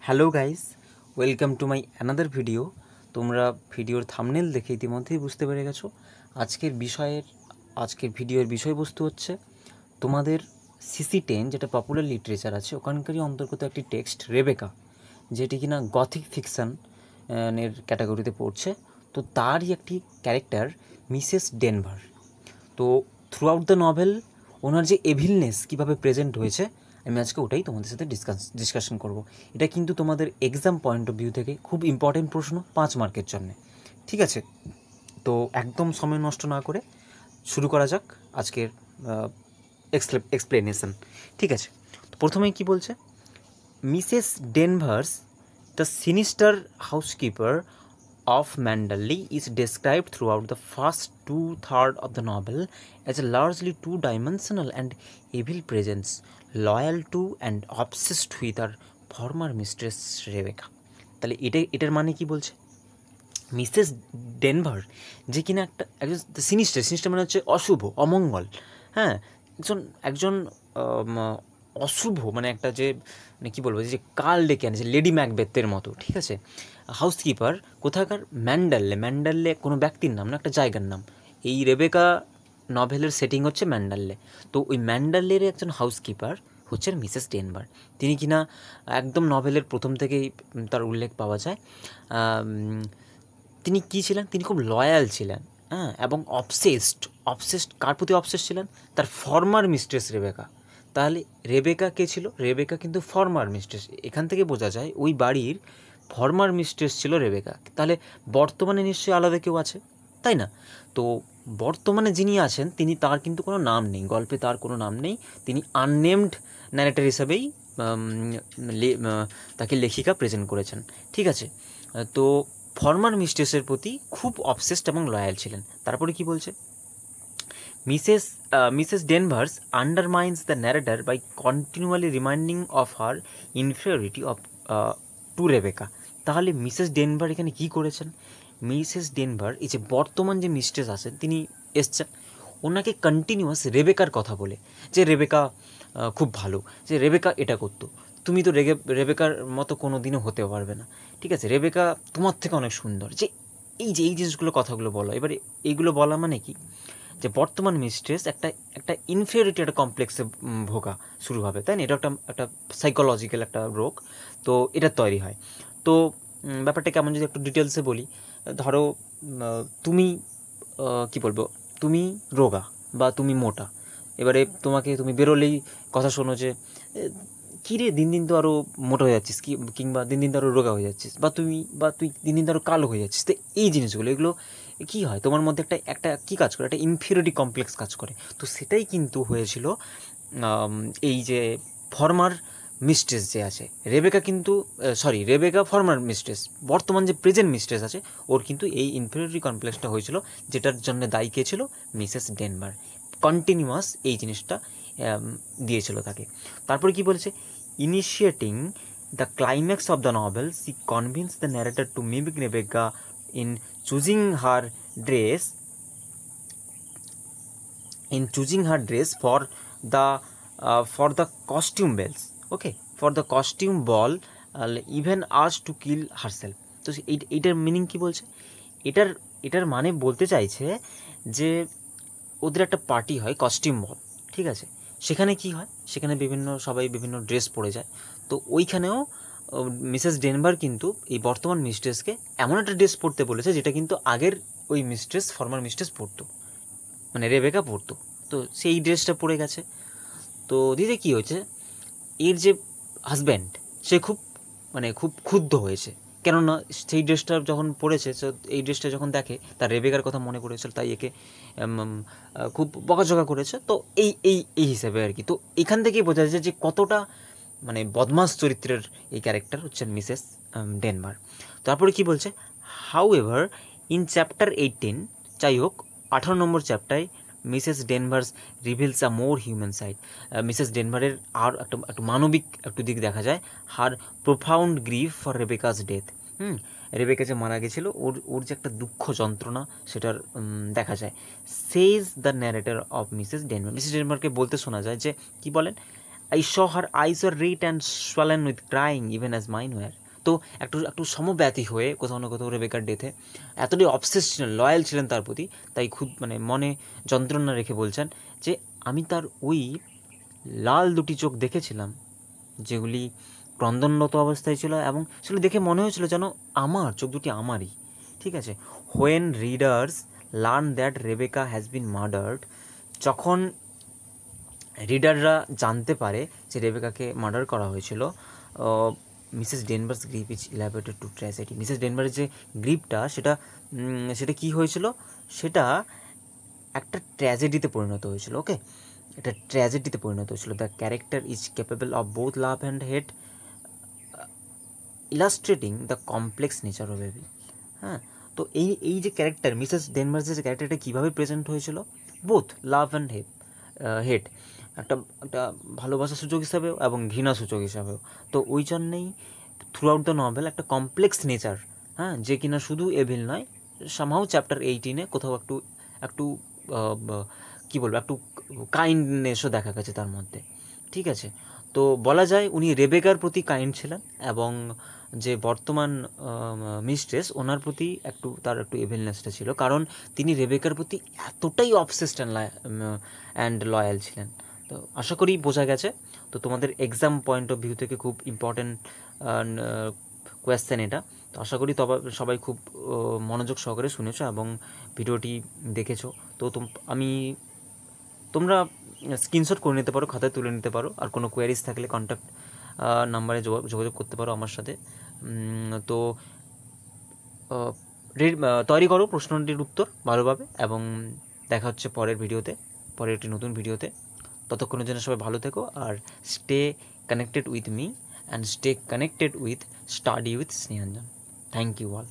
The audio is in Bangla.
Hello guys, welcome to my another video. তোমরা ভিডিওর থাম্বনেল দেখে ইতিমধ্যেই বুঝতে পেরে গেছো আজকের ভিডিওর বিষয়বস্তু হচ্ছে তোমাদের সিসি 10 যেটা পপুলার লিটারেচার আছে ওখানকারই অন্তর্গত একটি টেক্সট রেবেকা, যেটি কিনা গথিক ফিকশন এর ক্যাটাগরিতে পড়ছে। তো তারই একটি ক্যারেক্টার মিসেস ডেনভার। তো থ্রু আউট দ্য নভেল ওনার যে এভিলনেস কীভাবে প্রেজেন্ট হয়েছে আমি আজকে ওটাই তোমাদের সাথে ডিসকাশন করব। এটা কিন্তু তোমাদের এক্সাম পয়েন্ট অফ ভিউ থেকে খুব ইম্পর্টেন্ট প্রশ্ন, 5 মার্কের জন্যে। ঠিক আছে, তো একদম সময় নষ্ট না করে শুরু করা যাক আজকের এক্সপ্লেনেশন। ঠিক আছে, তো প্রথমেই কী বলছে, Mrs Danvers the sinister housekeeper of Manderley is described throughout the first two-thirds of the novel as a largely two-dimensional and evil presence, loyal to and obsessed with her former mistress Rebecca. তাহলে এটার মানে কি বলছে, মিসেস ডেনভার যে কিনা একজন সিনিস্টার মানে হচ্ছে অশুভ, অমঙ্গল। হ্যাঁ, একজন অশুভ, মানে একটা যে মানে কী বলবো, যে কাল ডেকে আনেছে লেডি ম্যাকবেথের মতো। ঠিক আছে, হাউসকিপার কোথাকার, ম্যান্ডারলে কোনো ব্যক্তির নাম না, একটা জায়গার নাম। এই রেবেকা নভেলের সেটিং হচ্ছে ম্যান্ডারলে। তো ওই ম্যান্ডারলের একজন হাউসকিপার হচ্ছেন মিসেস ডেনভার। তিনি কিনা একদম নভেলের প্রথম থেকেই তার উল্লেখ পাওয়া যায়। তিনি কী ছিলেন, তিনি খুব লয়াল ছিলেন, হ্যাঁ, এবং অবসেসড কার প্রতি অবসেসড ছিলেন, তার ফর্মার মিস্ট্রেস রেবেকা। তাহলে রেবেকা কে ছিল, রেবেকা কিন্তু ফর্মার মিস্ট্রেস। এখান থেকে বোঝা যায় ওই বাড়ির ফর্মার মিস্ট্রেস ছিল রেবেকা। তাহলে বর্তমানে নিশ্চয়ই আলাদা কেউ আছে, তাই না? তো বর্তমানে যিনি আছেন তিনি, তার কিন্তু কোনো নাম নেই, গল্পে তার কোনো নাম নেই। তিনি আননেমড ন্যারেটর হিসাবেই তাকে লেখিকা প্রেজেন্ট করেছেন। ঠিক আছে, তো ফর্মার মিস্ট্রেসের প্রতি খুব অবসেসড এবং লয়াল ছিলেন। তারপরে কি বলছে, Mrs Danvers undermines the narrator by continually reminding of her inferiority of to Rebecca. তাহলে মিসেস ডেনভার এখানে কী করেছেন, মিসেস ডেনভার এই যে বর্তমান যে মিস্ট্রেস আছেন তিনি এসছেন, ওনাকে কন্টিনিউয়াস রেবেকার কথা বলে, যে রেবেকা খুব ভালো, যে রেবেকা এটা করতো, তুমি তো রেবেকার মতো কোনো দিনও হতে পারবে না। ঠিক আছে, রেবেকা তোমার থেকে অনেক সুন্দর, যে এই জিনিসগুলো কথাগুলো বলো। এবারে এইগুলো বলা মানে কি, যে বর্তমান মিস্ট্রেস একটা ইনফিরিয়রিটি, একটা কমপ্লেক্সে ভোগা শুরু হবে, তাই না? এটা একটা সাইকোলজিক্যাল একটা রোগ, তো এটা তৈরি হয়। তো ব্যাপারটা কেমন, যদি একটু ডিটেলসে বলি, ধরো তুমি কি বলবো, তুমি রোগা বা তুমি মোটা। এবারে তুমি বেরোলেই কথা শোনো যে কী রে, দিন দিন তো আরও মোটা হয়ে যাচ্ছিস, কিংবা দিন দিন তো আরও রোগা হয়ে যাচ্ছিস, বা তুই দিন দিন তো আরও কালো হয়ে যাচ্ছিস। তো এই জিনিসগুলো, এগুলো কী হয়, তোমার মধ্যে একটা কী কাজ করে, একটা ইনফিরিয়রিটি কমপ্লেক্স কাজ করে। তো সেটাই কিন্তু হয়েছিল এই যে ফর্মার মিস্ট্রেস যে আছে রেবেকা, কিন্তু রেবেকা ফর্মার মিস্ট্রেস, বর্তমান যে প্রেজেন্ট মিস্ট্রেস আছে ওর কিন্তু এই ইনফিরিয়রিটি কমপ্লেক্সটা হয়েছিল, যেটার জন্য দায়ী কে ছিল, মিসেস ডেনভার। কন্টিনিউয়াস এই জিনিসটা দিয়েছিল তাকে। তারপরে কি বলেছে, initiating the climax of the novel she convince the narrator to mimic Rebecca in choosing her dress for the costume bells, okay, for the costume ball, even asked to kill herself. তো এইটার মিনিং কি বলছে, এটার মানে বলতে চাইছে যে ওদের একটা পার্টি হয়, কস্টিউম বল। ঠিক আছে, সেখানে কি হয়, সেখানে সবাই বিভিন্ন ড্রেস পরে যায়। তো ওইখানেও মিসেস ডেনভার কিন্তু এই বর্তমান মিস্ট্রেসকে এমন একটা ড্রেস পরতে বলেছে যেটা কিন্তু আগের ওই ফর্মার মিস্ট্রেস পরতো, মানে রেবেকা পরতো। তো সেই ড্রেসটা পরে গেছে। তো দিদি কী হয়েছে, এর যে হাজব্যান্ড সে খুব ক্ষুব্ধ হয়েছে, কেননা সেই ড্রেসটা যখন পরেছে, এই ড্রেসটা যখন দেখে তার রেবেকার কথা মনে পড়েছিল, তাই একে খুব বকাঝকা করেছে। তো এই হিসাবে আর কি। তো এখান থেকেই বোঝা যায় যে কতটা মানে বদমাস চরিত্রের এই ক্যারেক্টার হচ্ছেন মিসেস ডেনভার। তারপরে কি বলছে, হাউ এভার ইন চ্যাপ্টার 18, যাই হোক 18 নম্বর চ্যাপ্টারে Mrs Danvers reveals a more human side. Mrs ডেনভারের আর একটু মানবিক দিক দেখা যায়, her profound grief for Rebecca's death. Rebecca যে মারা গেছিলো, ওর যে একটা দুঃখ যন্ত্রণা সেটার দেখা যায়। Says the narrator of Mrs Danver বলতে শোনা যায় যে কি বলেন, I saw her eyes were red and swollen with crying even as mine were. তো একটু সমব্যথী হয়ে কোথাও না কোথাও রেবেকার ডেথে এতটাই অবসেস ছিলেন, লয়াল ছিলেন তার প্রতি, তাই খুব মানে মনে যন্ত্রণা রেখে বলছেন যে আমি তার ওই লাল দুটি চোখ দেখেছিলাম যেগুলি ক্রন্দনরত অবস্থায় ছিল, এবং সেগুলো দেখে মনে হয়েছিল যেন আমার চোখ দুটি আমারই। ঠিক আছে, when readers learn that Rebecca has been murdered, যখন রিডাররা জানতে পারে যে রেবেকাকে মার্ডার করা হয়েছিল, Mrs Danvers grief is elaborated to tragedy. মিসেস ডেনভারের যে গ্রিপটা সেটা কী হয়েছিল, সেটা একটা ট্র্যাজেডিতে পরিণত হয়েছিল। ওকে, এটা ট্র্যাজেডিতে পরিণত হয়েছিল। The character is capable of both love and hate, illustrating the complex nature of evil. হ্যাঁ, তো এই যে ক্যারেক্টার মিসেস ডেনভার্সের যে ক্যারেক্টারটা কীভাবে প্রেজেন্ট হয়েছিল, বোথ লাভ অ্যান্ড হেট, একটা ভালোবাসার সূচক হিসাবেও এবং ঘৃণা সূচক হিসাবেও। তো ওই জন্যেই থ্রু আউট দ্য নভেল একটা কমপ্লেক্স নেচার, হ্যাঁ, যে কিনা শুধু এভিল নয়, সামহাও চ্যাপ্টার 18 কোথাও একটু কী বলবো, একটু কাইন্ডনেসও দেখা গেছে তার মধ্যে। ঠিক আছে, তো বলা যায় উনি রেবেকার প্রতি কাইন্ড ছিলেন, এবং যে বর্তমান মিস্ট্রেস ওনার প্রতি তার একটু এভিলনেসটা ছিল, কারণ তিনি রেবেকার প্রতি এতটাই অবসেসড অ্যান্ড লয়াল ছিলেন। তো আশা করি বোঝা গেছে। তো তোমাদের এক্সাম পয়েন্ট অফ ভিউ থেকে খুব ইম্পর্ট্যান্ট কোয়েশ্চেন এটা। তো আশা করি সবাই খুব মনোযোগ সহকারে শুনেছো এবং ভিডিওটি দেখেছো। তো তোমরা স্ক্রিনশট করে নিতে পারো, খাতায় তুলে নিতে পারো, আর কোনো কোয়ারিজ থাকলে কন্ট্যাক্ট নাম্বারে যোগাযোগ করতে পারো আমার সাথে। তো তৈরি করো প্রশ্নটির উত্তর ভালোভাবে, এবং দেখা হচ্ছে পরের একটি নতুন ভিডিওতে। ততক্ষণের জন্য সবাই ভালো থেকো, আর stay connected with me and stay connected with study with Snehanjan. Thank you all.